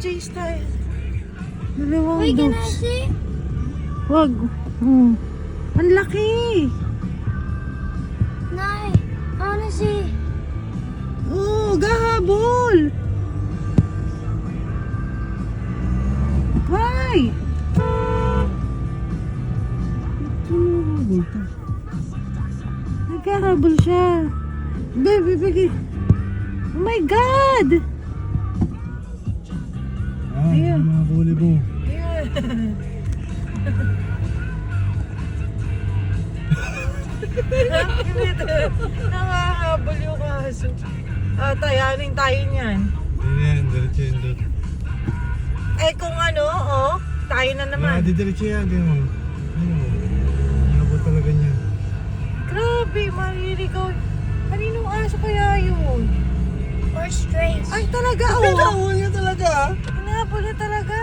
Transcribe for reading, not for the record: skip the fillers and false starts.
Mag-chase tayo. Dalawang Wait, can I dogs. see? Wag. Ang laki. Nay, I wanna see. Gahabol. Hi. Nagkahabol siya. Baby, baby. Oh my God. Ayun. Mga buli mo. Ayun. Nangahabol yung kaso. Tayanin tayo niyan. Ayan, diretso yun doon. Eh kung ano, tayo na naman. Diretso yan, di mo. Ano talaga niya. Grabe, maliligaw. Kaninong aso kaya yun? Or strays. Ay, talaga, Pinahuli niya talaga. Hinabol na talaga.